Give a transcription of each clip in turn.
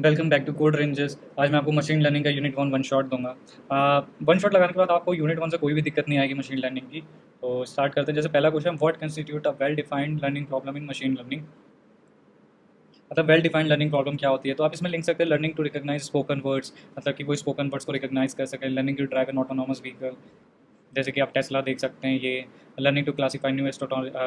Welcome back to Code Rangers. आज मैं आपको मशीन लर्निंग का यूनिट वन शॉट दूंगा। वन शॉट लगाने के बाद आपको यूनिट वन से कोई भी दिक्कत नहीं आएगी मशीन लर्निंग की। तो स्टार्ट करते हैं। जैसे पहला question, what constitute a well defined learning problem in machine learning. मतलब वेल डिफाइंड लर्निंग प्रॉब्लम क्या होती है, तो आप इसमें लिख सकते हैं learning to recognise spoken words, मतलब कि वो स्पोकन वर्ड्स को रिकॉग्नाइज कर सके। Learning to drive an autonomous vehicle, जैसे कि आप टेस्ला देख सकते हैं। ये learning to classify new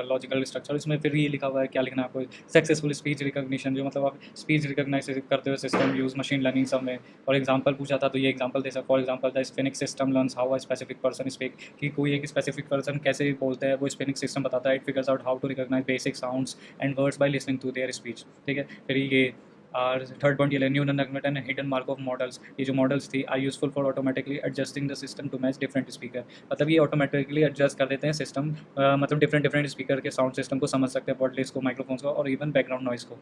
logical structure, इसमें फिर ये लिखा हुआ है क्या लिखना है आपको। सक्सेसफुल स्पीच रिकॉग्निशन, जो मतलब आप स्पीच रिकॉग्नाइज करते हुए सिस्टम यूज मशीन लर्निंग सब में। और एग्जांपल पूछा था तो ये एग्जांपल दे सकते। फॉर एग्जांपल द स्पेनिक system learns how a specific person speak, कि कोई एक स्पेसिफिक पर्सन कैसे बोलते हैं वो स्पेनिक सिस्टम बताता है। It figures out how to recognize basic sounds and words by listening to their speech. ठीक है, फिर ये और थर्ड पॉइंट ये न्यू नगमेट एंड हिडन मार्क ऑफ मॉडल्स। ये जो models they are useful for automatically adjusting the system to match different speaker. मतलब ये ऑटोमेटिकली एडजस्ट कर देते हैं सिस्टम, मतलब डिफरेंट डिफरेंट स्पीकर के साउंड सिस्टम को समझ सकते हैं, बॉडलेस को, माइक्रोफोन्स को, और इवन बैकग्राउंड नॉइस को।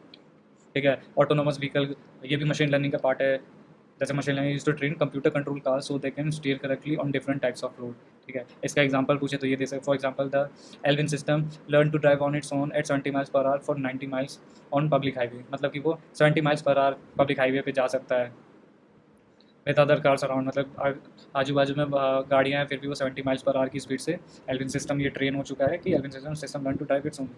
ठीक है, ऑटोनोमस व्हीकल ये भी मशीन लर्निंग का पार्ट है। जैसे machine learning use to train computer control car so they can steer correctly on different types of road. ठीक है, इसका एग्जांपल पूछे तो ये दे सकते। For example the ALVINN system learn to drive on its own at 70 miles per hour for 90 miles on public highway. मतलब कि वो 70 miles per our public highway पे जा सकता है विद अदर कार्स अराउंड। मतलब आजू बाजू में गाड़ियाँ हैं फिर भी वो 70 माइल्स पर आवर की स्पीड से एल्विन सिस्टम ये ट्रेन हो चुका है कि ALVINN system learn to drive its own.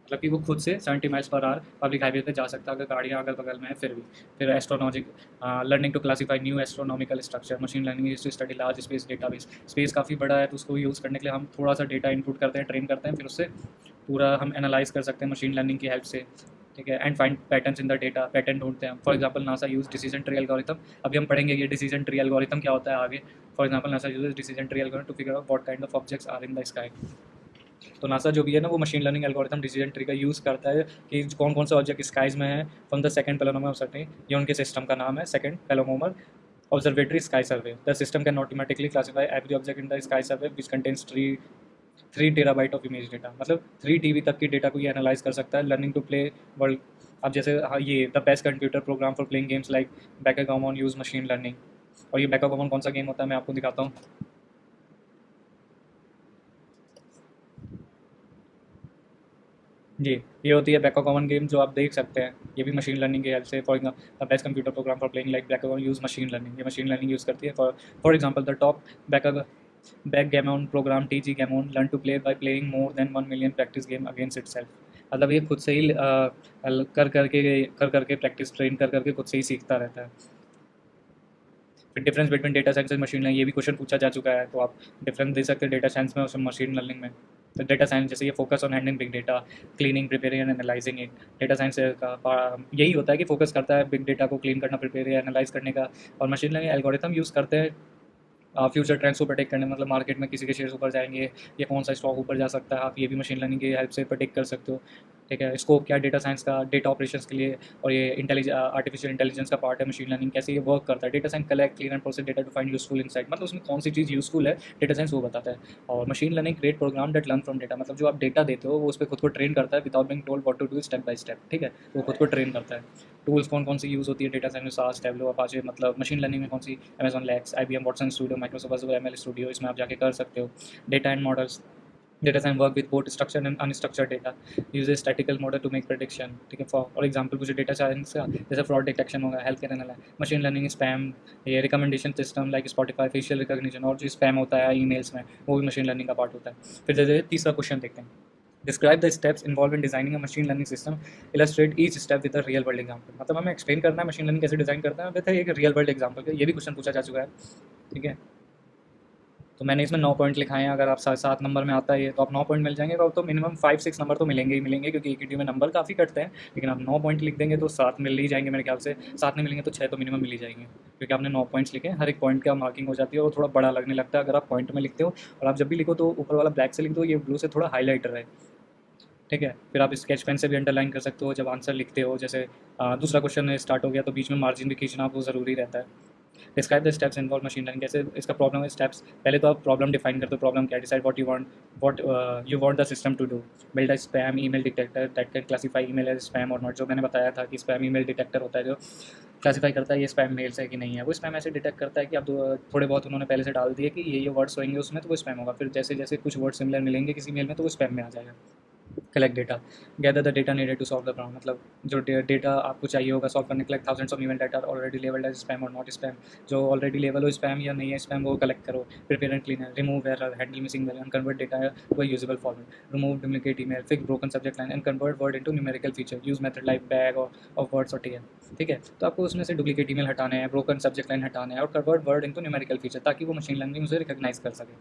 मतलब कि वो खुद से 70 miles per our public highway पे जा सकता है अगर गाड़ियाँ अगल बगल में है फिर भी। फिर astronomic learning to classify new astronomical structure. Machine learning is to study large space database. Space काफ़ी बड़ा है तो उसको यूज़ करने के लिए हम थोड़ा सा डेटा इनपुट करते हैं, ट्रेन करते हैं, फिर उससे पूरा हम एनालाइज कर सकते हैं मशीन लर्निंग की हेल्प से। ठीक है, and find patterns in the data. Pattern ढूंढते हैं हम। For example NASA use decision tree algorithm. अभी हम पढ़ेंगे ये डिसीजन ट्री एल्गोरिथम क्या होता है आगे। For example NASA use decision tree algorithm to figure out what kind of objects are in the sky. तो नासा जो भी है ना वो machine learning algorithm decision tree का यूज़ करता है कि कौन कौन से ऑब्जेक्ट स्काइज में है from the second Palomar of survey. ये उनके सिस्टम का नाम है, second Palomar observatory sky survey. The system can automatically classify every object in the sky survey which contains 3 TB of image data. मतलब 3 TB तक की डेटा को ये एनालाइज कर सकता है। Learning to play world. अब जैसे हाँ, ये the best computer program for playing games like backgammon use machine learning. और ये बैकागामन कौन सा गेम होता है मैं आपको दिखाता हूँ। जी, ये होती है बैकागामन गेम जो आप देख सकते हैं। ये भी मशीन लर्निंग की हेल्प से। For example the best computer program for playing like backgammon use machine learning. ये मशीन लर्निंग यूज़ करती है। फॉर एग्जाम्पल द टॉप बैका backgammon program TD gammon learn to play by playing more than 1 million practice game against itself. मतलब ये खुद से ही कर करके प्रैक्टिस ट्रेन कर करके खुद से ही सीखता रहता है। फिर difference between data science and machine learning, ये भी क्वेश्चन पूछा जा चुका है तो आप डिफरेंस दे सकते हैं डेटा साइंस में और मशीन लर्निंग में। तो डेटा साइंस जैसे ये focus on handling big data, cleaning, preparing and analysing it. Data science का यही होता है कि फोकस करता है बिग डेटा को क्लीन करना, प्रिपेयर या एनालाइज करने का। और मशीन लर्निंग एल्गोरिथम यूज़ करते हैं फ्यूचर ट्रेंड्स को प्रेडिक्ट करने। मतलब मार्केट में किसी के शेयर्स ऊपर जाएंगे या कौन सा स्टॉक ऊपर जा सकता है, आप ये भी मशीन लर्निंग की हेल्प से प्रेडिक्ट कर सकते हो। ठीक है, स्कोप क्या डेटा साइंस का, डेटा ऑपरेशंस के लिए। और ये आर्टिफिशियल इंटेलिजेंस का पार्ट है मशीन लर्निंग, कैसे ये वर्क करता है। Data science collect, clean and process data to find useful insight. मतलब उसमें कौन सी चीज़ यूजफुल है डेटा साइंस वो बताता है। और machine learning create program that learn from data. मतलब जो आप डेटा देते हो वो उस पर खुद को ट्रेन करता है without being told what to do step by step. ठीक है, वो खुद को ट्रेन करता है। टूल्स कौन कौन सी यूज़ होती है डेटा साइंस में, सास, टैबलो, अपाचे। मतलब मशीन लर्निंग में कौन सी, Amazon Lex, IBM Watson studio, Microsoft Azure, ML studio, इसमें आप जाके कर सकते हो। Data and models, data science work with both structured and unstructured data, use statical model to make prediction. ठीक है, फॉर एग्जांपल कुछ डेटा साइंस का जैसे फ्रॉड डिटेक्शन होगा, health care analysis. Machine learning spam, ये recommendation system like Spotify, facial recognition. और जो spam होता है ईमेल्स में वो भी मशीन लर्निंग का पार्ट होता है। फिर जैसे तीसरा क्वेश्चन देखते हैं, describe the steps involve in designing a machine learning system, illustrate each step with a real world example. मतलब हमें एक्सप्लेन करना है मशीन लर्निंग कैसे डिजाइन करता है विद एक रियल वर्ल्ड एग्जांपल। ये भी क्वेश्चन पूछा जा चुका है। ठीक है, तो मैंने इसमें 9 पॉइंट लिखाए हैं। अगर आप 7 नंबर में आता है तो आप 9 पॉइंट मिल जाएंगे। और तो मिनिमम 5-6 नंबर तो मिलेंगे ही मिलेंगे, क्योंकि EQT में नंबर काफ़ी कटते हैं। लेकिन आप 9 पॉइंट लिख देंगे तो 7 मिल ही जाएंगे मेरे ख्याल से। 7 नहीं मिलेंगे तो 6 तो मिनिमम मिल ही जाएंगे, क्योंकि आपने 9 पॉइंट्स लिखे हैं। हर एक पॉइंट का मार्किंग हो जाती है और थोड़ा बड़ा लगने लगता है अगर आप पॉइंट में लिखते हो। और आप जब भी लिखो तो ऊपर वाला ब्लैक से लिख दो, ये ब्लू से थोड़ा हाईलाइटर है। ठीक है, फिर आप स्केच पेन से भी अंडरलाइन कर सकते हो जब आंसर लिखते हो। जैसे दूसरा क्वेश्चन स्टार्ट हो गया तो बीच में मार्जिन भी खींचना वो ज़रूरी रहता है। Describe the steps involve machine learning, कैसे इसका प्रॉब्लम है स्टेप्स। पहले तो आप प्रॉब्लम डिफाइन करते हो, प्रॉब्लम क्या, decide what you want the system to do, build a spam email detector that can classify email as spam और नॉट। जो मैंने बताया था कि स्पैम ईमेल डिटेक्टर होता है जो क्लासीफाई करता है ये स्पैम मेल्स है कि नहीं है। वो स्पैम ऐसे डिटेक्ट करता है कि आप थोड़े बहुत उन्होंने पहले से डाल दिए कि ये वर्ड्स होंगे उसमें तो वो स्पैम होगा। फिर जैसे जैसे कुछ वर्ड सिमिलर मिलेंगे किसी मेल में तो वो स्पैम में आ जाएगा। Collect data, gather the data needed to solve the problem, मतलब जो डेटा आपको चाहिए होगा सॉल्व करने के लिए, thousands of email data already labelled as spam और नॉट स्पैम, जो ऑलरेडी लेवल हो स्पैम या नहीं है स्पैम वो कलेक्ट करो, prepare and clean, remove error, handle missing value and convert data to a usable format, remove duplicate email, fix broken subject line and convert word into numerical feature, use method like bag of words और TL. ठीक है, तो आपको उसमें से duplicate email हटाने हैं, broken subject line हटाने हैं और convert word into numerical feature, ताकि वो मशीन लर्निंग उसे रिकॉग्नाइज कर सके।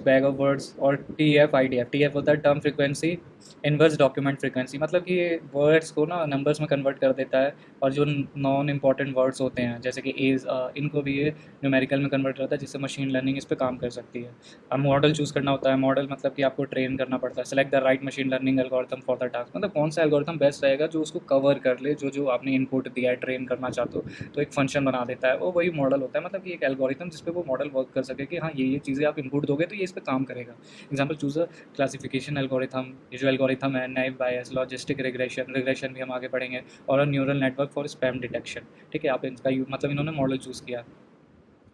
बैग ऑफ वर्ड्स और टीएफ होता है term frequency inverse document frequency, मतलब कि ये वर्ड्स को ना नंबर्स में कन्वर्ट कर देता है, और जो नॉन इंपॉर्टेंट वर्ड्स होते हैं जैसे कि एज, इनको भी ये न्यूमेरिकल में कन्वर्ट करता है, जिससे मशीन लर्निंग इस पर काम कर सकती है। अब मॉडल चूज़ करना होता है, मॉडल मतलब कि आपको ट्रेन करना पड़ता है। Select the right machine learning algorithm for the task, मतलब कौन सा एल्गोरिथम बेस्ट रहेगा जो उसको कवर कर ले, जो जो आपने इनपुट दिया है ट्रेन करना चाहते हो, तो एक फंक्शन बना देता है, वो वही मॉडल होता है, मतलब कि एक एल्गोरिथम जिस पे वो मॉडल वर्क कर सके कि हाँ ये चीज़ें आप इनपुट दोगे तो ये इस पर काम करेगा। एग्जाम्पल चूज़ अ क्लासिफिकेशन एल्गोरिथम, ये जो एल्गोरिथम है, नाइव बायस, लॉजिस्टिक रिग्रेशन भी हम आगे पढ़ेंगे, और neural network for spam detection. ठीक है, आप इसका मतलब इन्होंने मॉडल चूज़ किया,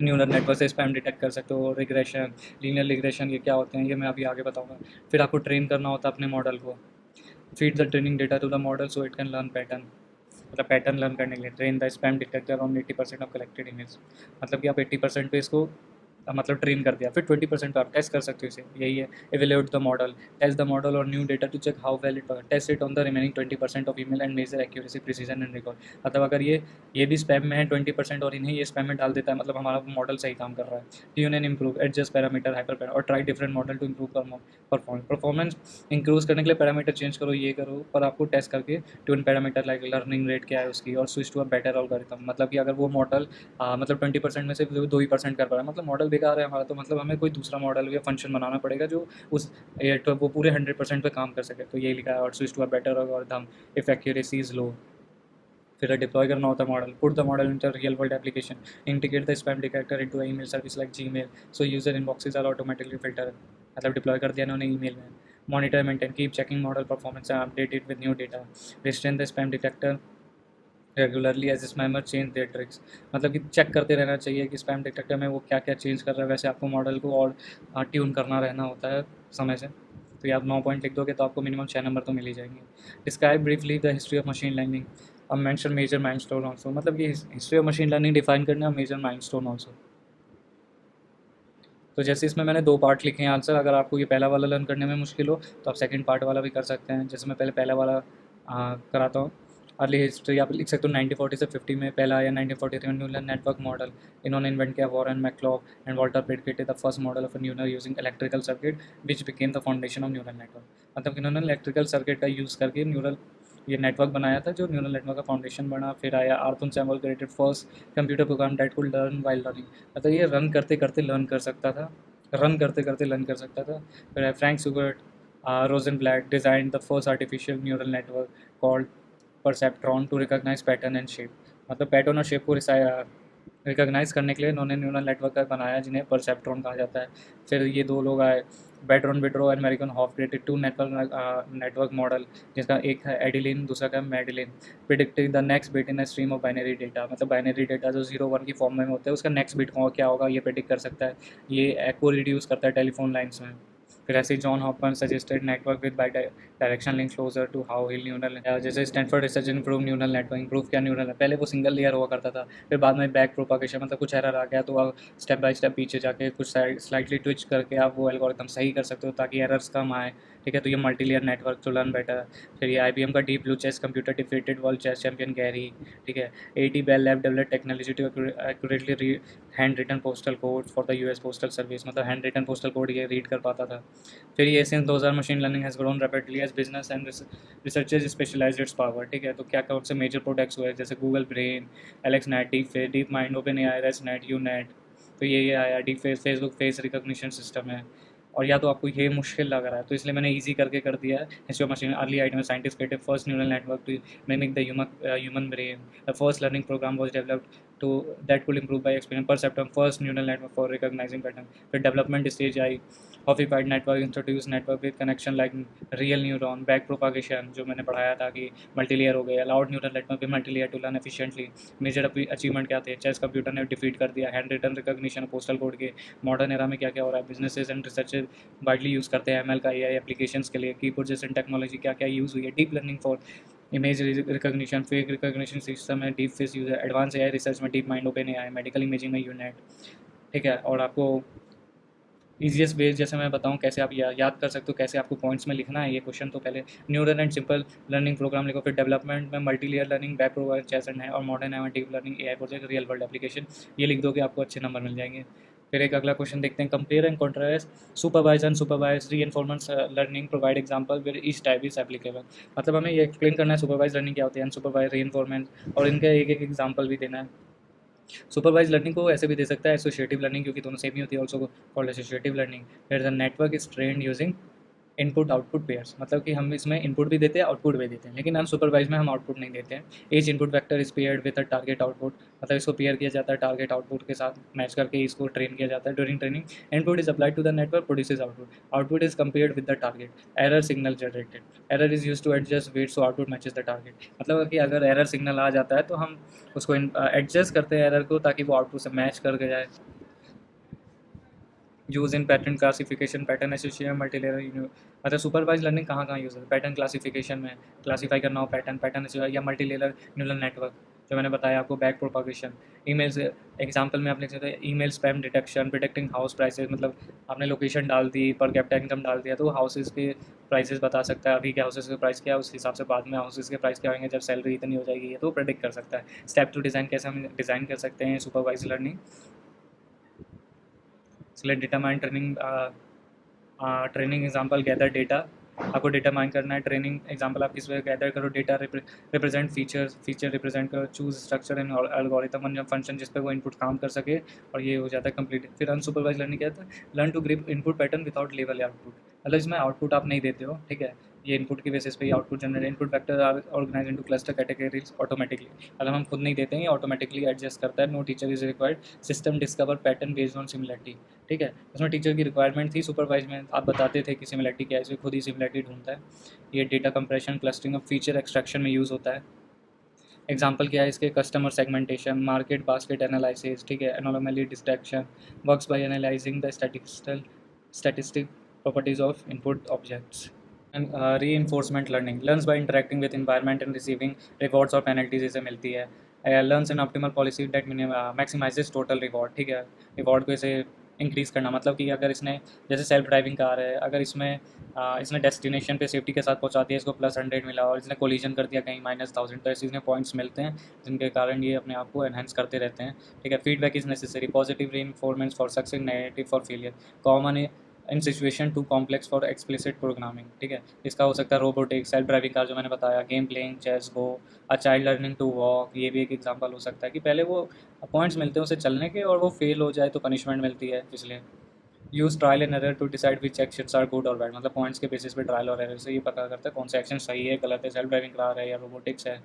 न्यूरल नेटवर्क से स्पैम डिटेक्ट कर सकते हो। रिग्रेशन, लीनियर रिग्रेशन, ये क्या होते हैं ये मैं अभी आगे बताऊंगा। फिर आपको ट्रेन करना होता है अपने मॉडल को, feed the training data to the model so it can learn pattern, मतलब पैटर्न लर्न करने के लिए। Train the spam detector on 80% of collected image, मतलब कि आप 80% पे इसको मतलब ट्रेन कर दिया, फिर 20% पे आप टेस्ट कर सकते हो इसे, यही है। Evaluate the model, test the model और new data to check how well it work, test it on the remaining 20% of email and measure accuracy, precision and recall, मतलब अगर ये भी स्पैम में है 20% और इन्हें ये स्पैम में डाल देता है, मतलब हमारा मॉडल सही काम कर रहा है। Tune and improve, adjust parameter, hyper parameter और try different model to improve performance increase करने के लिए पैरामीटर चेंज करो, ये करो, पर आपको टेस्ट करके tune parameter like learning rate क्या है उसकी, और switch to a better algorithm, मतलब कि अगर वो मॉडल मतलब 20% में से 2% कर पा रहा है, मतलब मॉडल बेकार है हमारा, तो मतलब हमें कोई दूसरा मॉडल या फंक्शन बनाना पड़ेगा जो उस तो वो पूरे 100% पे काम कर सके, तो ये लिखा है। और switch to a better algorithm if accuracy is low. फिर डिप्लॉय करना होता है model, put the model into real world application, integrate the spam detector into email service like Gmail so user inboxes are automatically filter, मतलब deploy कर दिया उन्होंने email में। Monitor maintain, keep checking model performance and update it with new data, retrain the spam detector regularly as spammer change their tricks, मतलब कि check करते रहना चाहिए कि स्पैम डिटेक्टर में वो क्या क्या चेंज कर रहा है, वैसे आपको मॉडल को और ट्यून करना रहना होता है समय से। तो ये आप 9 पॉइंट लिख दोगे तो आपको मिनिमम 6 नंबर तो मिल ही जाएंगे। Describe briefly the history of machine learning, अब मेंशन मेजर माइलस्टोन ऑल्सो, मतलब ये history of machine learning define करना है, मेजर माइलस्टोन ऑल्सो। तो जैसे इसमें मैंने 2 पार्ट लिखे हैं आंसर, अगर आपको ये पहला वाला लर्न करने में मुश्किल हो तो आप सेकंड पार्ट वाला भी कर सकते हैं। जैसे मैं पहले पहला वाला कराता हूँ। अर्ली हिस्ट्री आप लिख सकते हो 1940 से 50 में पहला आया 1943 में न्यूरल नेटवर्क मॉडल, इन्होंने इन्वेंट किया Warren McCulloch and Walter Pitts, the first model of a neural using electrical circuit which became the foundation of neural network, मतलब इन्होंने इलेक्ट्रिकल सर्किट का यूज़ करके न्यूरल ये नेटवर्क बनाया था जो न्यूरल नेटवर्क का फाउंडेशन बना। फिर आया Arthur Samuel created first computer program that could learn while learning, मतलब ये रन करते करते लर्न कर सकता था, रन करते करते लर्न कर सकता था। फिर फ्रैंक सुगर्ट Rosenblatt design the first artificial neural network called perceptron to recognize pattern and shape, मतलब पैटर्न और शेप को रिकॉग्नाइज करने के लिए इन्होंने न्यूरल नेटवर्क का बनाया जिन्हें परसेप्ट्रॉन कहा जाता है। फिर ये 2 लोग आए, बेड्रॉन Widrow and American Hoff, created 2 network model, जिसका एक है एडिलिन दूसरा का MADALINE, predicting the next bit in a stream of binary data, मतलब बाइनरी डेटा जो 0-1 की फॉर्म में होता है उसका नेक्स्ट बिट क्या होगा ये प्रिडिक्ट कर सकता है, ये एको रिड्यूस करता है टेलीफोन लाइन्स में। फिर ऐसे John Hopkins suggested network with bi direction link closer to how hill neural, जैसे Stanford research improve neural network, improve किया न्यूरल, पहले वो सिंगल लेयर हुआ करता था, फिर बाद में बैक प्रोपागेशन, मतलब कुछ एरर आ गया तो आप स्टेप बाय स्टेप पीछे जाके कुछ स्लाइटली ट्विच करके आप वो एल्गोरिथम सही कर सकते हो ताकि एरर्स कम आए। ठीक है, तो ये multi layer network to learn better. फिर ये IBM का Deep Blue chess computer defeated world chess champion Gary. ठीक है, AT Bell lab develop technology to accurately handwritten postal code for the US postal service, मतलब handwritten postal code ये read कर पाता था। फिर ये since 2000 machine learning has grown rapidly as business and researchers specialised its power. ठीक है, तो क्या कौन से मेजर प्रोडक्ट्स हुए जैसे Google Brain, AlexNet, DeepMind, Open AI, ResNet, U Net, तो ये आया। Deep Facebook face recognition system है। और या तो आपको ये मुश्किल लग रहा है तो इसलिए मैंने इजी करके कर दिया है। History of machine early item scientist created first neural network to mimic the human brain, the first learning program was developed to that could improve by experience perceptron first neural network for recognizing pattern फिर development stage I Hopfified network introduce network with connection like real neuron back propagation जो मैंने पढ़ाया था कि multilayer हो गया allowed neural network with multilayer to learn efficiently major achievement क्या थे चेस कंप्यूटर ने डिफीट कर दिया handwritten recognition postal code के मॉडर्न एरा में क्या क्या हो रहा है businesses and researcher widely use करते हैं एमएल का एआई एप्लीकेशंस के लिए कीबोर्ड जैसे टेक्नोलॉजी क्या क्या यूज़ हुई है deep learning for image recognition fake recognition system है डीप फेस यूज़ है एडवांस एआई रिसर्च में deep mind open AI medical imaging में यूनेट ठीक है और आपको ईजीएस्ट वे जैसे मैं बताऊं कैसे आप याद कर सकते हो कैसे आपको पॉइंट्स में लिखना है ये क्वेश्चन तो पहले neural and simple learning program लिखो फिर डेवलपमेंट में मल्टीलेयर लर्निंग बैक प्रोग्राम चेसन है और मॉडर्न एवं deep learning AI project real world application ये लिख दो कि आपको अच्छे नंबर मिल जाएंगे फिर एक अगला क्वेश्चन देखते हैं compare and contrast supervise and supervise reinforcement learning provide example where each type is applicable मतलब हमें ये एक्सप्लेन करना है सुपरवाइज लर्निंग क्या होती है अनसुपरवाइज रीइंफोर्समेंट और इनका एक एक एग्जांपल भी देना है सुपरवाइज लर्निंग को ऐसे भी दे सकता है एसोसिएटिव लर्निंग क्योंकि दोनों सेम ही होती है also called associative learning where the network is trained using input output pairs मतलब कि हम इसमें इनपुट भी देते हैं आउटपुट भी देते हैं लेकिन अनसुपरवाइज में हम आउटपुट नहीं देते हैं H input vector is paired with a target output मतलब इसको पेयर किया जाता है टारगेट आउटपुट के साथ मैच करके इसको ट्रेन किया जाता है during training input is applied to the network produces output is compared with the target error signal generated error is use to adjust weight so output matches the target मतलब कि अगर error signal आ जाता है तो हम उसको adjust करते हैं एरर को ताकि वो आउटपुट से मैच करके जाए use in pattern classification pattern association multilayer मतलब सुपरवाइज लर्निंग कहाँ कहाँ यूज़ होता है पैटर्न क्लासिफिकेशन में क्लासीफाई करना हो पैटर्न या मल्टीलेयर न्यूरल नेटवर्क जो मैंने बताया आपको बैक प्रोपागेशन ईमेल से एग्जांपल में आप लिख सकते हैं email spam detection predicting house prices मतलब आपने लोकेशन डाल दी पर कैपिटा इनकम डाल दिया तो हाउसेस के प्राइसेस बता सकता है अभी के हाउसेस के प्राइस क्या है उस हिसाब से बाद में हाउसेस के प्राइस क्या होंगे जब सैलरी इतनी हो जाएगी तो प्रेडिक्ट कर सकता है स्टेप टू डिज़ाइन कैसे हम डिज़ाइन कर सकते हैं supervise learning select determine training example gather data आपको डिटरमाइन करना है ट्रेनिंग एग्जांपल आप किस वजह गैदर करो डेटा रिप्रेजेंट फीचर रिप्रेजेंट करो choose structure and algorithm function जिस पे वो इनपुट काम कर सके और ये हो जाता है कंप्लीट फिर अनसुपरवाइज लर्निंग क्या है learn to grip input pattern without लेवल आउटपुट मतलब इसमें आउटपुट आप नहीं देते हो ठीक है ये इनपुट की बेसिस पे ही output generate input vector are organize into cluster categories automatically अगर हम खुद नहीं देते हैं ऑटोमेटिकली एडजस्ट करता है no teacher is required system discover pattern based on similarity ठीक है उसमें टीचर की रिक्वायरमेंट थी सुपरवाइज में आप बताते थे कि सिमिलरिटी क्या है इसमें खुद ही सिमिलरिटी ढूंढता है ये डेटा कंप्रेशन क्लस्टरिंग और फीचर एक्सट्रैक्शन में यूज़ होता है एग्जाम्पल क्या है इसके customer segmentation market basket analysis ठीक है anomaly distraction works by analyzing the statistic properties of input objects and reinforcement learning learns by interacting with environment and receiving rewards और penalties इसे मिलती है learns an optimal policy that maximizes total reward ठीक है reward को इसे increase करना मतलब कि अगर इसने जैसे सेल्फ ड्राइविंग कार है अगर इसने डेस्टिनेशन पे सेफ्टी के साथ पहुंचा दिया इसको +100 मिला और इसने कोलिजन कर दिया कहीं -1000 तो ऐसे इसमें पॉइंट्स मिलते हैं जिनके कारण ये अपने आप को एनहेंस करते रहते हैं ठीक है feedback is necessary positive reinforcement for success negative for failure common in situation too complex for explicit programming ठीक है इसका हो सकता है रोबोटिक सेल्फ ड्राइविंग कार जो मैंने बताया game playing chess go a child learning to walk ये भी एक एग्जांपल हो सकता है कि पहले वो पॉइंट्स मिलते हैं उसे चलने के और वो फेल हो जाए तो पनिशमेंट मिलती है इसलिए use trial and error to decide which actions are good और बैड मतलब पॉइंट्स के बेसिस पे ट्रायल और एरर से ये पता करता है कौन सा एक्शन सही है गलत है सेल्फ ड्राइविंग कार है या रोबोटिक्स है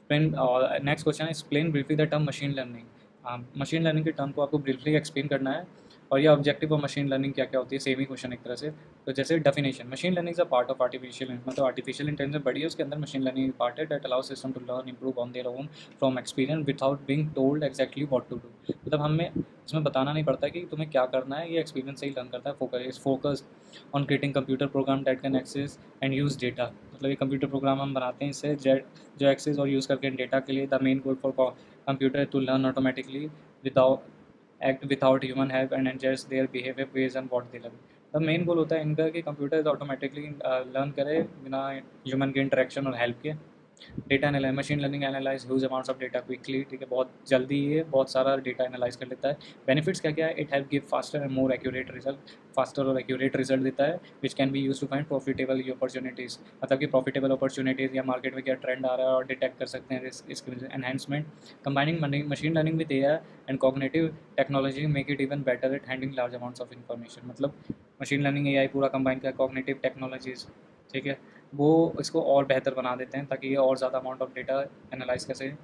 नेक्स्ट क्वेश्चन है explain briefly the term machine learning machine learning के टर्म को आपको ब्रीफली एक्सप्लेन करना है और ये ऑब्जेक्टिव ऑफ मशीन लर्निंग क्या क्या होती है सेम ही क्वेश्चन एक तरह से तो जैसे definition machine learning is a part of artificial मतलब आर्टिफिशियल इंटेलिजेंस बड़ी है उसके अंदर मशीन लर्निंग पार्ट है that allow system to learn improve on their own from experience without being told exactly what to do मतलब हमें इसमें बताना नहीं पड़ता कि तुम्हें क्या करना है ये एक्सपीरियंस से ही लर्न करता है focus on creating computer program that can access and use data मतलब ये कंप्यूटर प्रोग्राम हम बनाते हैं इससे जो एक्सेस और यूज़ करके डेटा के लिए the main goal for computer to learn automatically without act without human help and adjust their behavior based on what they learn the main गोल होता है इनका कि कंप्यूटर ऑटोमेटिकली लर्न करे बिना ह्यूमन के इंटरेक्शन और हेल्प के data analyse machine learning analyse huge amounts of data quickly ठीक है बहुत जल्दी ये बहुत सारा डेटा एनालाइज कर लेता है बेनिफिट्स क्या क्या है it help give faster and more accurate result faster और एक्यूरेट रिजल्ट देता है which can be use to find profitable opportunities मतलब कि प्रॉफिटेबल अपॉर्चुनिटीज़ या मार्केट में क्या ट्रेंड आ रहा है और डिटेक्ट कर सकते हैं इसके enhancement combining machine learning with AI and cognitive technology make it even better at handling large amounts of information मतलब मशीन लर्निंग एआई पूरा कंबाइन किया कॉग्निटिव टेक्नोलॉजीज़ ठीक है वो इसको और बेहतर बना देते हैं ताकि ये और ज़्यादा अमाउंट ऑफ डेटा एनालाइज कर सकें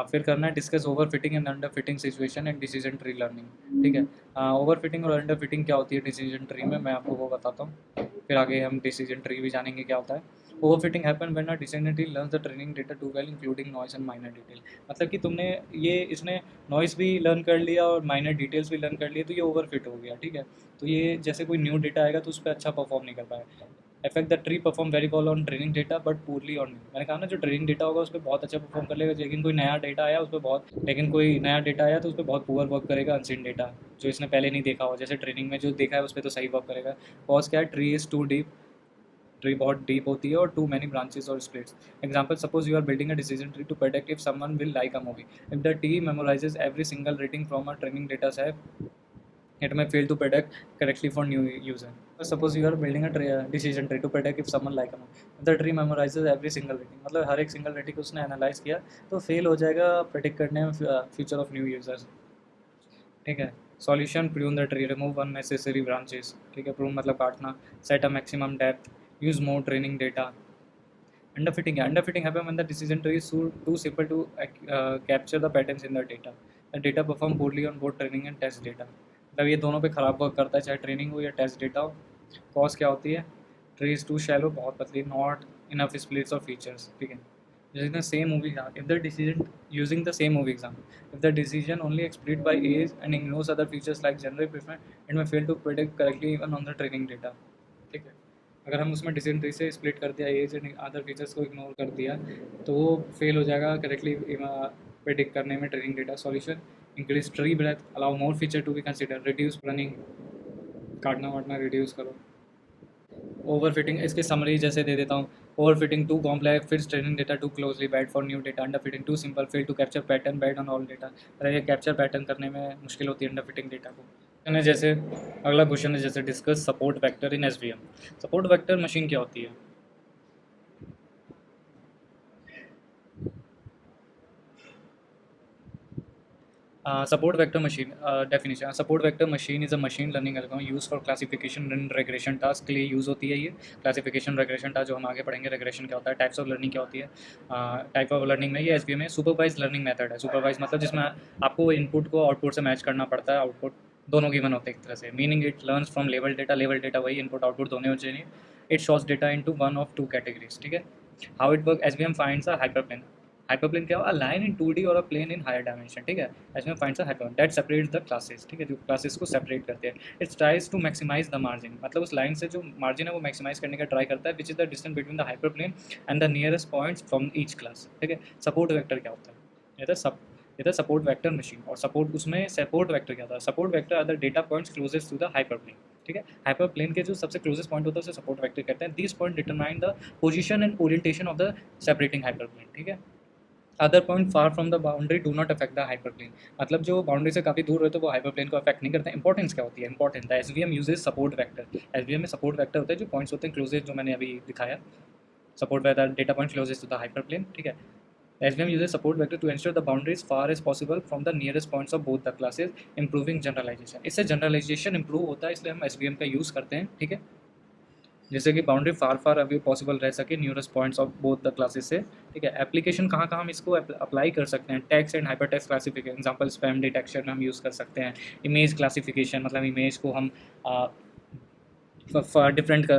फिर करना है discuss over fitting and under fitting situation and decision tree learning. ठीक है, ओवर फिटिंग और अंडर फिटिंग क्या होती है डिसीजन ट्री में, मैं आपको वो बताता हूँ। फिर आगे हम डिसीजन ट्री भी जानेंगे क्या होता है। Overfitting happen when a decision tree learns the training data too well including noise and minor detail. मतलब कि तुमने ये इसने नॉइस भी लर्न कर लिया और माइनर डिटेल्स भी लर्न कर लिए, तो ये ओवर फिट हो गया। ठीक है, तो ये जैसे कोई न्यू डेटा आएगा तो उस पर अच्छा परफॉर्म नहीं कर पाएगा। Effect the tree perform very well on training data but पूरली on new. मैंने कहा ना, जो ट्रेनिंग डेटा होगा उस पर बहुत अच्छा परफॉर्म कर लेगा, लेकिन कोई नया डेटा आया तो उस पर बहुत पुअर वर्क करेगा अनसीन डेटा, जो इसने पहले नहीं देखा हो। जैसे ट्रेनिंग में जो देखा है उस पर तो सही वर्क करेगा। कॉज क्या है, tree is too deep, tree बहुत डीप होती है और टू मैनी ब्रांचेस और splits. Example, suppose you are building a decision tree to predict if someone will like a movie. If the tree memorizes every single rating from a training data set, it may fail to predict correctly for new user. Suppose you are building a decision tree to predict if someone like a movie. The tree memorizes every single rating, मतलब हर एक single rating को उसने analyse किया, तो fail हो जाएगा predict करने में फ्यूचर ऑफ न्यू यूजर्स। ठीक है, solution, prune the tree, remove unnecessary branches. ठीक है, प्रून मतलब काटना, set a maximum depth, use more training data. Underfitting है, underfitting happen when the decision tree is too simple to capture the patterns in the data perform poorly on both training and test data. मतलब ये दोनों पे ख़राब work करता है, चाहे training हो या टेस्ट डेटा हो। कॉज क्या होती है, ट्री इज टू शैलो, बहुत पतली, नॉट इनफ स्प्लिट्स और फीचर्स। ठीक है, using the same movie example, if the decision using the same movie example, if the decision only split by age and ignores other features like gender preference, it may fail to predict correctly even on the training data। ठीक है, अगर हम उसमें decision tree से split कर दिया, as and other features को ignore कर दिया, तो वो फेल हो जाएगा करेक्टली प्रेडिक्ट करने में training data. Solution, increase tree breath, allow more feature to be consider, reduce running, काटना वाटना रिड्यूस करो। ओवर फिटिंग, इसकी समरी जैसे दे देता हूँ। Overfitting, too complex fits training data too closely, bad for new data. Underfitting, too simple, fail to capture pattern, bad on all data. अगर ये कैप्चर पैटर्न करने में मुश्किल होती है अंडर फिटिंग डेटा को। जैसे अगला क्वेश्चन है, जैसे डिस्कस सपोर्ट वेक्टर इन एसवीएम। सपोर्ट वेक्टर मशीन क्या होती है? Support vector machine definition. Support vector machine is a machine learning algorithm used for classification and regression task के लिए यूज़ होती है। ये क्लासिफिकेशन regression task जो हम आगे पढ़ेंगे, regression क्या होता है, टाइप्स ऑफ लर्निंग क्या होती है। टाइप ऑफ लर्निंग में ये एसवीएम में सुपरवाइज लर्निंग मेथड है। सुपरवाइज मतलब जिसमें आपको इनपुट को आउटपुट से मैच करना पड़ता है, आउटपुट दोनों गिवन होते हैं एक तरह से। मीनिंग इट लर्न्स फ्रॉम लेवल डेटा वही, इनपुट आउटपुट दोनों हो चाहिए। It shows data into one of two categories. ठीक है, how it work, SVM finds a hyperplane. Hyperplane क्या हुआ, अ लाइन इन 2D और a plane in higher dimension. ठीक है, SVM finds a hyperplane that separates the classes. ठीक है, जो क्लासेस को सेपरेट करते हैं। It's tries to maximise the margin, मतलब उस लाइन से जो मार्जिन है वो मैक्सिमाइज करने का ट्राई करता है, which is the distance between the hyperplane and the nearest points from each class. ठीक है, सपोर्ट वेक्टर क्या होता है, ये था सपोर्ट वेक्टर मशीन। और सपोर्ट, उसमें सपोर्ट वेक्टर क्या था, support vector are the data points closest to the hyperplane. ठीक है, हाइपरप्लेन के जो सबसे क्लोजेस्ट पॉइंट होता है उसे सपोर्ट वेक्टर कहते हैं। This point determine the position and orientation of the separating hyperplane. ठीक है, other point far from the boundary do not affect the hyperplane, मतलब जो बाउंड्री से काफ़ी दूर रहते हैं वो हाइपरप्लेन को अफेक्ट नहीं करते। इंपॉर्टेंस क्या होती है, importance, the SVM uses support vector. SVM में सपोर्ट वेक्टर होते हैं, जो पॉइंट्स होते हैं क्लोजेस्ट, जो मैंने अभी दिखाया, support vector data point closest to the hyperplane. ठीक है, SVM uses support vector to ensure the boundary as far as possible from the nearest points of both the classes, improving generalization। इससे generalisation improve होता है, इसलिए हम SVM का use करते हैं। ठीक है, जैसे कि बाउंड्री फार अवे पॉसिबल रह सके nearest points of both the classes से। ठीक है, एप्लीकेशन कहाँ कहाँ हम इसको अप्लाई कर सकते हैं, text and hyper text classification, example spam detection में हम यूज़ कर सकते हैं। इमेज क्लासिफिकेशन, मतलब इमेज को हम डिफरेंट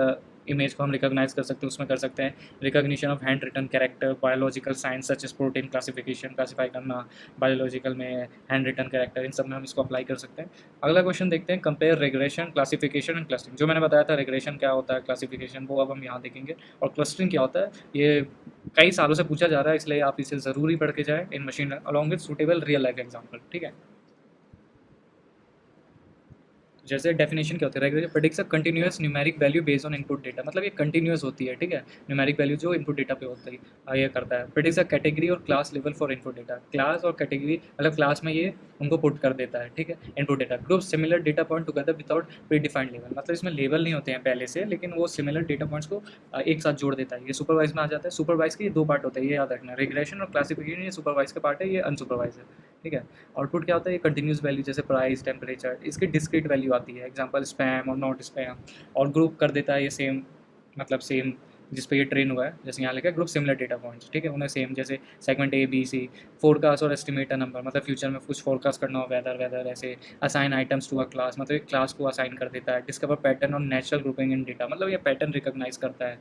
इमेज को हम रिकॉग्नाइज कर सकते हैं, उसमें कर सकते हैं। Recognition of hand written character, biological science such as protein classification, classify करना बायोलॉजिकल में हैंड रिटन कैरेक्टर, इन सब में हम इसको अप्लाई कर सकते हैं। अगला क्वेश्चन देखते हैं, compare regression, classification and clustering. जो मैंने बताया था रेग्रेशन क्या होता है, क्लासिफिकेशन, वो अब हम यहाँ देखेंगे। और क्लस्टरिंग क्या होता है, ये कई सालों से पूछा जा रहा है, इसलिए आप इसे ज़रूरी पढ़ के जाएँ in machine along with suitable real life example. ठीक है, जैसे डेफिनेशन क्या होती है, regular predicts a continuous numeric value based on input data, मतलब ये कंटिन्यूअस होती है। ठीक है, न्यूमेरिक वैल्यू जो इनपुट डेटा पे होती है, ये करता है। प्रेडिक्ट्स अ कैटेगरी और class level for input data, class और कैटेगरी मतलब क्लास में ये उनको पुट कर देता है। ठीक है, input data group similar data point together without pre defined level, मतलब इसमें लेवल नहीं होते हैं पहले से, लेकिन वो सिमिलर डेटा पॉइंट्स को एक साथ जोड़ देता है। ये सुपरवाइज में आ जाता है। सुपरवाइज के ये दो पार्ट होते हैं, ये याद रखना, रिग्रेशन और क्लासिफिकेशन, ये सुपरवाइज का पार्ट है, ये अनसुपरवाइज है। ठीक है, आउटपुट क्या होता है, ये कंटिन्यूस वैल्यू, जैसे प्राइस, टेम्परेचर, इसकी डिस्क्रीट वैल्यू आती है, एग्जांपल स्पैम और नॉट स्पैम, और ग्रुप कर देता है ये सेम, मतलब सेम जिस पे ये ट्रेन हुआ है, जैसे यहाँ लिखा है ग्रुप सिमिलर डेटा पॉइंट्स, ठीक है, उन्हें सेम जैसे segment A B C, forecast और एस्टिमेट अ नंबर, मतलब फ्यूचर में कुछ फोरकास्ट करना हो, वेदर वेदर ऐसे, assign items to a class, मतलब एक क्लास को असाइन कर देता है, डिस्कवर पैटर्न और नेचुरल ग्रुपिंग इन डेटा, मतलब ये पैटर्न रिकॉग्नाइज करता है,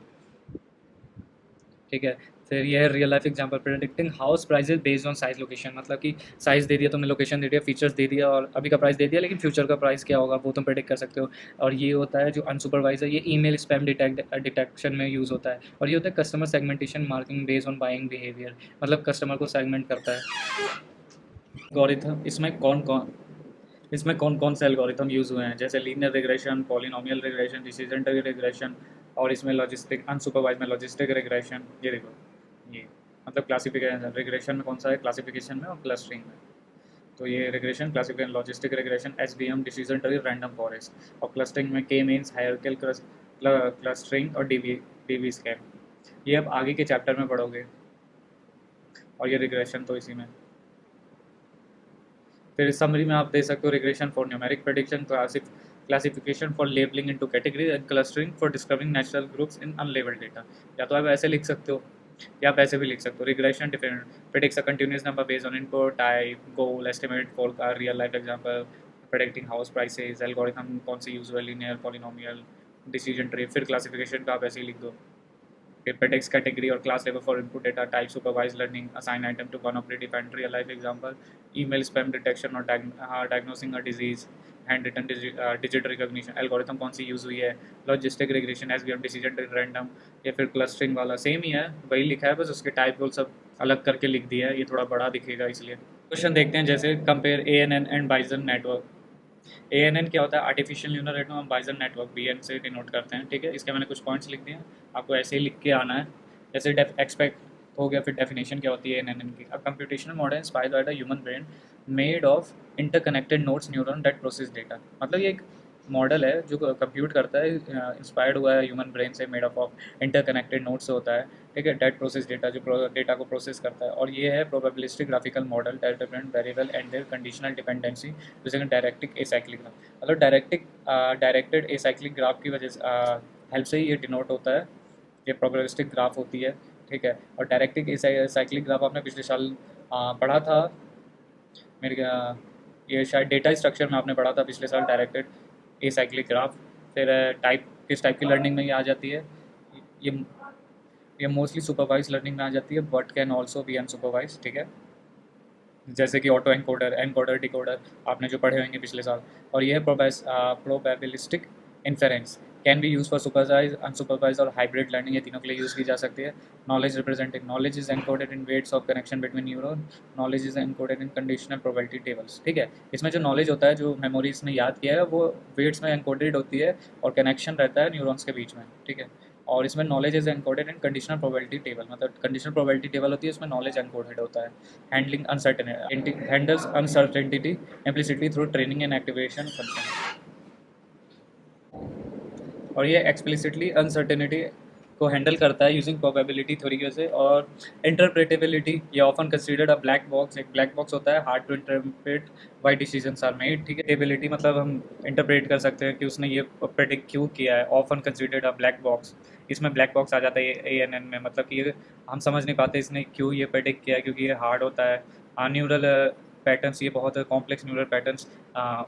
ठीक है। फिर ये है real life example, predicting house prices based on size location, मतलब कि साइज दे दिया तुमने, लोकेशन दे दिया, फीचर्स दे दिया और अभी का प्राइस दे दिया, लेकिन फ्यूचर का प्राइस क्या होगा वो तुम प्रेडिक्ट कर सकते हो। और ये होता है जो अनसुपरवाइज है, ये ईमेल स्पैम डिटेक्शन में यूज़ होता है। और ये होता है customer segmentation marking based on buying behaviour, मतलब कस्टमर को सेगमेंट करता है। एल्गोरिथम, इसमें कौन कौन से एल्गोरिथम यूज़ हुए हैं, जैसे linear regression, polynomial regression, decision tree regression, और इसमें लॉजिस्टिक अनसुपरवाइज में लॉजिस्टिक रिग्रेशन। ये देखो, ये मतलब क्लासिफिकेशन, रिग्रेशन में कौन सा है, क्लासिफिकेशन में और क्लस्टरिंग में। तो ये regression, classification, logistic regression, SVM, decision tree, random forest, और क्लस्टरिंग में के मीन्स, हायरार्किकल क्लस्टरिंग और डीवी स्कैन। ये अब आगे के चैप्टर में पढ़ोगे। और ये रिग्रेशन तो इसी में। फिर समरी में आप दे सकते हो regression for numeric prediction, classification for labelling into category, and clustering for discovering natural groups in unlabelled data. या तो आप ऐसे लिख सकते हो या आप ऐसे भी लिख सकते हो। Regression different predicts a continuous number based on input type, goal, estimate, forecast, real life example, predicting house prices, algorithm कौन सी यूज हुआ, लीनियर, पॉलिनोमियल, डिसीजन ट्री। फिर क्लासिफिकेशन का आप ऐसे ही लिख दो, predicts category or class level for input data type, supervised learning, assign item to one of predefined real life example, email spam detection or diagnosing a disease, handwritten digit recognition, algorithm कौन सी use हुई है, logistic regression, SVM, decision tree, random, या फिर clustering वाला same ही है, वही लिखा है, बस उसके टाइप को सब अलग करके लिख दिया है, ये थोड़ा बड़ा दिखेगा इसलिए। क्वेश्चन देखते हैं, जैसे compare ANN and Bayesian network. ANN क्या होता है, आर्टिफिशियल न्यूरल नेटवर्क, हम बाइजन नेटवर्क BN से डिनोट करते हैं, ठीक है। इसके मैंने कुछ पॉइंट्स लिख दिए हैं, आपको ऐसे ही लिख के आना है। जैसे एक्सपेक्ट हो गया, फिर डेफिनेशन क्या होती है ANN की। A computational model inspired by the human brain made of interconnected nodes neuron that process data, मतलब ये एक मॉडल है जो कंप्यूट करता है, इंस्पायर्ड हुआ है ह्यूमन ब्रेन से, मेड ऑफ इंटरकनेक्टेड नोड्स से होता है, ठीक है। डेट प्रोसेस डेटा, जो डेटा को प्रोसेस करता है। और ये है probabilistic graphical model that different variable and their conditional dependency using directed acyclic graph, मतलब डायरेक्टेड एसाइक्लिक ग्राफ की वजह से हेल्प से ही ये डिनोट होता है, ये प्रोबेबिलिस्टिक ग्राफ होती है, ठीक है। और डायरेक्टिक एसाइक्लिक ग्राफ आपने पिछले साल पढ़ा था मेरे ये शायद डेटा स्ट्रक्चर में आपने पढ़ा था पिछले साल, डायरेक्टेड एसाइक्लिक ग्राफ। फिर टाइप, किस टाइप की लर्निंग में ये आ जाती है, ये ये मोस्टली सुपरवाइज लर्निंग में आ जाती है, but can also be unsupervised, ठीक है। जैसे कि ऑटो एनकोडर, एनकोडर, डिकोडर आपने जो पढ़े होंगे पिछले साल। और ये है probabilistic inference, can be use for supervised, unsupervised और हाइब्रिड लर्निंग, ये तीनों के लिए यूज़ की जा सकती है। Knowledge representing, knowledge is encoded in weights of connection between neuron, knowledge is encoded in conditional probability tables, ठीक है। इसमें जो नॉलेज होता है, जो मेमोरी इसने याद किया है, वो वेट्स में एनकोडेड होती है और कनेक्शन रहता है न्यूरॉन्स के बीच में, ठीक है। और इसमें knowledge is encoded in conditional probability table, मतलब कंडीशनल प्रोबेबिलिटी टेबल होती है, उसमें नॉलेज एनकोडेड होता है। Handling uncertainty, handles uncertainty implicitly through training and activation function. और ये एक्सप्लिसिटली अनसर्टेनिटी को हैंडल करता है यूजिंग प्रोबेबिलिटी थ्योरी की वजह से। और इंटरप्रेटेबिलिटी, ये often considered a black box, एक ब्लैक बॉक्स होता है, hard to interpret why decisions are made, ठीक है। एबिलिटी मतलब हम इंटरप्रेट कर सकते हैं कि उसने ये प्रेडिक्ट क्यों किया है, often considered a black box, इसमें ब्लैक बॉक्स आ जाता है ANN में, मतलब कि ये हम समझ नहीं पाते इसने क्यों ये प्रेडिक्ट किया है, क्योंकि ये हार्ड होता है। न्यूरल पैटर्न्स, ये बहुत कॉम्प्लेक्स न्यूरल पैटर्न्स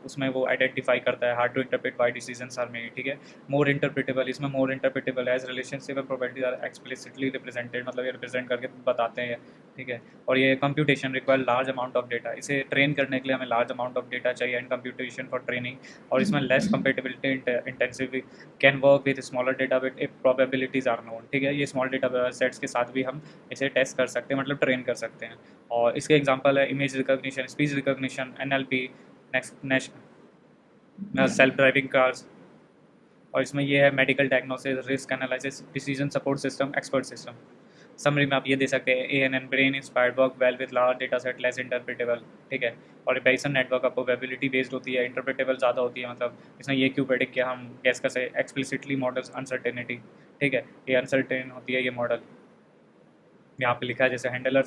उसमें वो आइडेंटिफाई करता है, hard to interpret why decisions are made, ठीक है। मोर इंटरप्रेटेबल, इसमें more interpretable as relationship and probability are explicitly represented, मतलब ये रिप्रेजेंट करके बताते हैं, ठीक है। और ये computation require large amount of data, इसे ट्रेन करने के लिए हमें लार्ज अमाउंट ऑफ डेटा चाहिए, एंड कंप्यूटेशन फॉर ट्रेनिंग। और इसमें less compatibility intensive, can work with smaller data with if probabilities are known, ठीक है। ये स्मॉल डेटा सेट्स के साथ भी हम इसे टेस्ट कर सकते हैं, मतलब ट्रेन कर सकते हैं। और इसके एग्जांपल है image recognition, speech recognition, NLP, next self driving cars. और इसमें ये है medical diagnosis, risk analysis, decision support system, expert system. Summary में आप ये दे सकते हैं, ANN brain inspired work well with large data set, less interpretable, ठीक है। और बेसन नेटवर्क का प्रोबेबिलिटी बेस्ड होती है, इंटरप्रेटेबल ज़्यादा होती है, मतलब इसने ये क्यों प्रेडिक्ट किया हम गैस कर सकते। एक्सप्लिसिटली मॉडल्स अनसर्टेनिटी, ठीक है, ये अनसर्टेन होती है ये मॉडल, यहाँ पे लिखा है जैसे हैंडल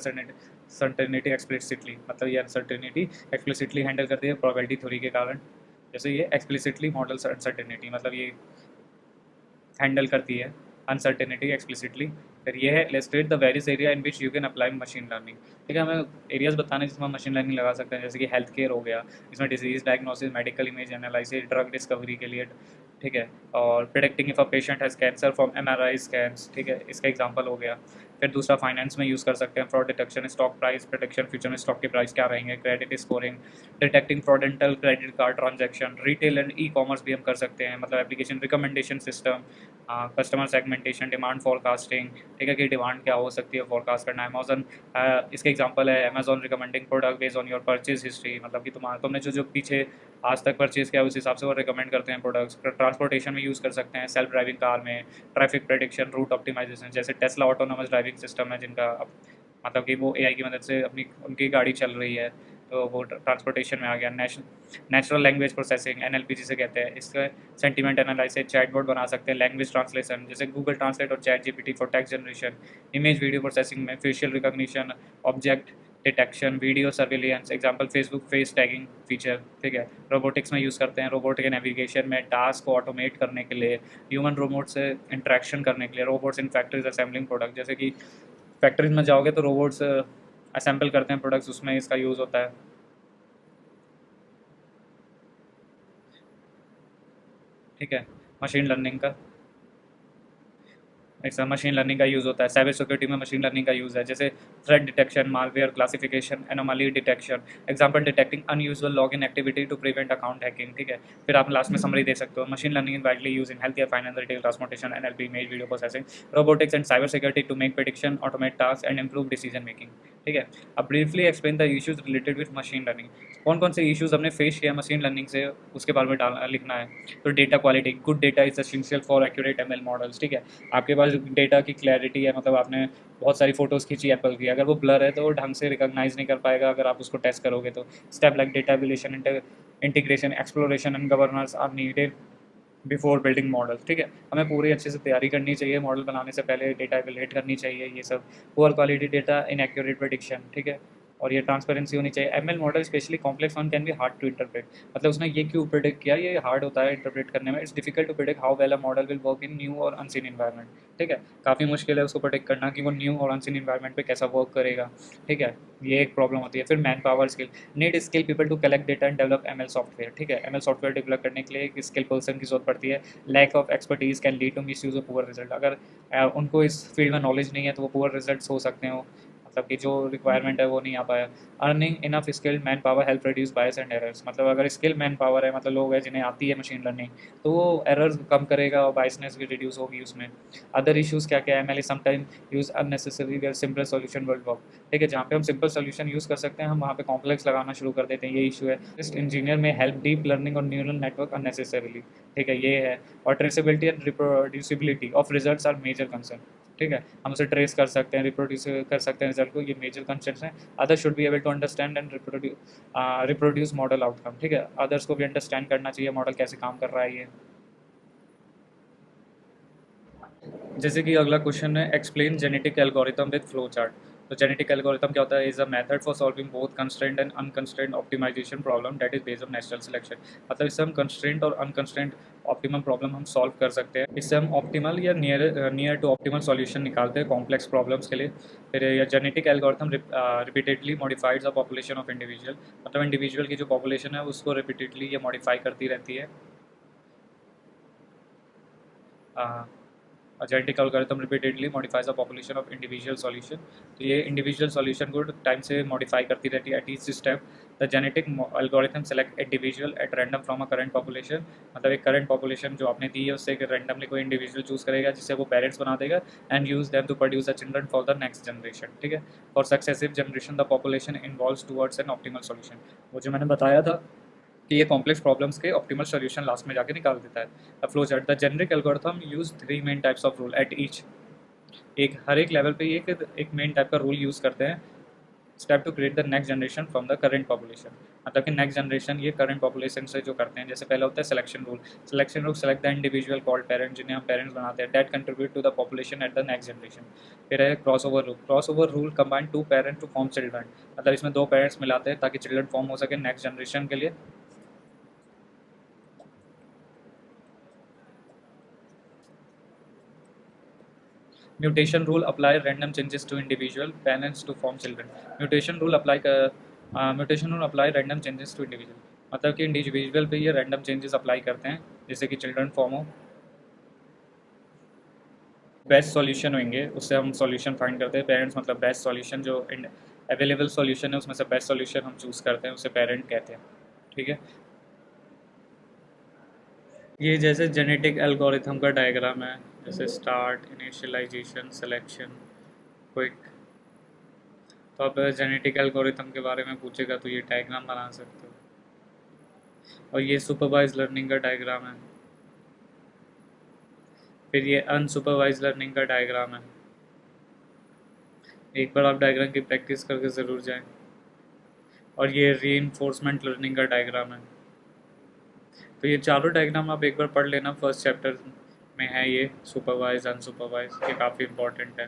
सर्टेनिटी एक्सप्लिसिटली, मतलब ये अनसर्टेनिटी एक्सप्लिसिटली हैंडल करती है प्रोबेबिलिटी थ्योरी के कारण। जैसे ये एक्सप्लिसिटली मॉडल अनसर्टेनिटी, मतलब ये हैंडल करती है अनसर्टेनिटी एक्सप्लिसिटली। फिर ये है illustrate the various area in which you can apply machine learning. ठीक है, हमें एरियाज बताने जिसमें हम मशीन लर्निंग लगा सकते हैं, जैसे कि हेल्थ केयर हो गया, इसमें disease diagnosis, medical image analysis, drug discovery के लिए। ठीक है, और predicting if a patient has cancer from MRI scans. ठीक है, इसका एग्जांपल हो गया। फिर दूसरा फाइनेंस में यूज़ कर सकते हैं, fraud detection, stock price prediction, future में स्टॉक के प्राइस क्या रहेंगे, credit scoring, detecting fraudulent credit card transaction. Retail and e-commerce भी हम कर सकते हैं, मतलब application recommendation system, customer segmentation, demand forecasting. ठीक है, कि डिमांड क्या हो सकती है फोरकास्ट करना। अमेजोन, इसके एग्जांपल है Amazon recommending product based on your purchase history, मतलब कि तुमने जो पीछे आज तक परचेज किया उस हिसाब से वो रिकमेंड करते हैं प्रोडक्ट्स। ट्रांसपोर्टेशन में यूज़ कर सकते हैं, सेल्फ ड्राइविंग कार में, ट्रैफिक प्रेडिक्शन, रूट ऑप्टिमाइजेशन, जैसे टेस्ला ऑटोनोमस ड्राइविंग सिस्टम है जिनका मतलब कि वो AI की मदद से अपनी उनकी गाड़ी चल रही है, तो वो ट्रांसपोर्टेशन में आ गया। नेचुरल लैंग्वेज प्रोसेसिंग, NLP जिसे कहते हैं, इसका सेंटिमेंट एनालिसिस, चैटबॉट बना सकते हैं, लैंग्वेज ट्रांसलेशन जैसे गूगल ट्रांसलेट और ChatGPT for text generation, image video processing में facial recognition, object detection, video surveillance, example Facebook face tagging feature. ठीक है, रोबोटिक्स में यूज़ करते हैं, रोबोट के नेविगेशन में, टास्क को ऑटोमेट करने के लिए, ह्यूमन रोबोट से इंटरेक्शन करने के लिए, robots in factories assembling product, जैसे कि फैक्ट्रीज में जाओगे तो रोबोट्स असेंबल करते हैं प्रोडक्ट्स, उसमें इसका यूज़ होता है। ठीक है, मशीन लर्निंग का एक मशीन लर्निंग का यूज़ होता है। साइबर सिक्योरिटी में मशीन लर्निंग का यूज़ है, जैसे threat detection, malware classification, anomaly detection, example detecting unusual login activity to prevent account hacking. ठीक है, फिर आप लास्ट में समरी दे सकते हो। Machine learning is widely use in health care, finance, retail, transportation, NLP, image video processing, robotics and cyber security to make prediction, automate task and improve decision making. ठीक है, अब briefly explain the issues related with machine learning. कौन कौन से issues हमने face किया machine learning से, उसके बारे में लिखना है। तो data quality, good data is essential for accurate ML models. ठीक है, आपके पास डेटा की क्लैरिटी है, मतलब आपने बहुत सारी फोटोज़ खींची एप्पल की, अगर वो ब्लर है तो वो ढंग से रिकॉग्नाइज नहीं कर पाएगा अगर आप उसको टेस्ट करोगे तो। Step like data evaluation, integration, exploration and governance are needed before building model. ठीक है, हमें पूरी अच्छे से तैयारी करनी चाहिए, मॉडल बनाने से पहले डेटा एवेलेट करनी चाहिए, ये सब। Poor quality data, inaccurate prediction. ठीक है, और ये ट्रांसपेरेंसी होनी चाहिए। ML model specially complex one can be hard to interpret, मतलब उसने ये क्यों प्रेडिक्ट किया, ये हार्ड होता है इंटरप्रेट करने में। It's difficult to predict how well a model will work in new और अनसीन इन्वायरमेंट। ठीक है, काफ़ी मुश्किल है उसको प्रेडिक्ट करना कि वो न्यू और अनसीन इन्वायरमेंट पे कैसा वर्क करेगा। ठीक है, ये एक प्रॉब्लम होती है। फिर man power skill, need skill people to collect data and develop ML software. ठीक है, ML सॉफ्टवेयर डेवलप करने के लिए एक स्किल पर्सन की जरूरत पड़ती है। Lack of expertise can lead to misuse of poor result, अगर उनको इस फील्ड में नॉलेज नहीं है तो वो पुअर रिजल्ट्स हो सकते हो, मतलब कि जो रिक्वायरमेंट है वो नहीं आ पाया। Earning enough skilled man power help reduce bias and errors, मतलब अगर स्किल मैन पावर है, मतलब लोग हैं जिन्हें आती है मशीन लर्निंग, तो वो एरर्स कम करेगा और बायसनेस भी रिड्यूस होगी उसमें। अदर इश्यूज़ क्या क्या है, ML sometime use unnecessary where simple solution would work. ठीक है, जहाँ पे हम सिंपल सॉल्यूशन यूज़ कर सकते हैं हम वहाँ पे कॉम्प्लेक्स लगाना शुरू कर देते हैं, ये इशू है। जस्ट इंजीनियर में हेल्प डीप लर्निंग और न्यूरल नेटवर्क अननेसेसरीली। ठीक है, ये है। और traceability and reproducibility of results are major concern. ठीक है, हम उसे ट्रेस कर सकते हैं, रिप्रोड्यूस कर सकते हैं रिजल्ट को, ये मेजर कंसर्न हैं। Other should be able to understand and reproduce model outcome. ठीक है, अदर्स को भी अंडरस्टैंड करना चाहिए मॉडल कैसे काम कर रहा है ये। जैसे कि अगला क्वेश्चन है, explain genetic algorithm with flow chart. तो जेनेटिक एल्गोरिथम क्या होता है, is a method for solving both constraint and unconstraint optimization problem that is based on natural selection. मतलब इससे हम कंस्ट्रेंट और अनकंस्ट्रेंट ऑप्टिमल प्रॉब्लम हम सॉल्व कर सकते हैं, इससे हम ऑप्टिमल या नियर टू ऑप्टिमल सॉल्यूशन निकालते हैं कॉम्प्लेक्स प्रॉब्लम्स के लिए। फिर यह genetic algorithm repeatedly modifies the population of individual, मतलब इंडिविजुअल की जो पॉपुलेशन है उसको रिपीटेडली ये मॉडिफाई करती रहती है। Genetic algorithm repeatedly modifies the population of individual solution, तो ये इंडिविजुअल सॉल्यूशन को टाइम से मॉडिफाई करती रहती है at each step. The genetic algorithm select individual at random from a current population, मतलब एक करंट पॉपुलेशन जो आपने दी है उससे रैंडमली कोई इंडिविजुअल चूज करेगा जिससे वो पेरेंट्स बना देगा and use them to produce the children for the next generation. ठीक है, for successive generation the population evolves towards an optimal solution. वो जो मैंने बताया था कि ये कॉम्प्लेक्स प्रॉब्लम्स के ऑप्टिमल सॉल्यूशन लास्ट में जाके निकाल देता है। The flow chart, the genetic algorithm use 3 main types of rule at each, एक हर एक लेवल पे एक मेन टाइप का रूल यूज़ करते हैं। Step to create the next generation from the current population, मतलब कि नेक्स्ट जनरेशन ये करंट पॉपुलेशन से जो करते हैं। जैसे पहला होता है selection rule, selection rule select the individual called parent, जिन्हें हम पेरेंट्स बनाते हैं, that contribute to the population at the next generation. फिर है crossover rule, crossover rule combine 2 parent to form children, मतलब इसमें 2 पेरेंट्स मिलाते हैं ताकि चिल्ड्रन फॉर्म हो सके नेक्स्ट जनरेशन के लिए। Mutation rule apply random changes to individual parents to form children. Mutation rule apply random changes to individual, मतलब कि इंडिविजुअल पे ये रैंडम चेंजेस अप्लाई करते हैं जिससे कि चिल्ड्रन फॉर्म हो। बेस्ट सॉल्यूशन होंगे, उससे हम सॉल्यूशन फाइंड करते हैं। पेरेंट्स मतलब बेस्ट सॉल्यूशन, जो अवेलेबल सॉल्यूशन है उसमें से बेस्ट सॉल्यूशन हम चूज़ करते हैं, उसे पेरेंट कहते हैं। ठीक है, ये जैसे जेनेटिक एल्गोरिथम का डायग्राम है, जैसे स्टार्ट, इनिशियलाइजेशन, सिलेक्शन, क्विक। तो आप जेनेटिक एल्गोरिथम के बारे में पूछेगा तो ये डायग्राम बना सकते हो। और ये सुपरवाइज लर्निंग का डायग्राम है। फिर ये अनसुपरवाइज लर्निंग का डायग्राम है। एक बार आप डायग्राम की प्रैक्टिस करके ज़रूर जाएं। और ये रीइंफोर्समेंट लर्निंग का डायग्राम है। तो ये चारों डायग्राम आप एक बार पढ़ लेना, फर्स्ट चैप्टर में है ये, सुपरवाइज अनसुपरवाइज, ये काफ़ी इंपॉर्टेंट है।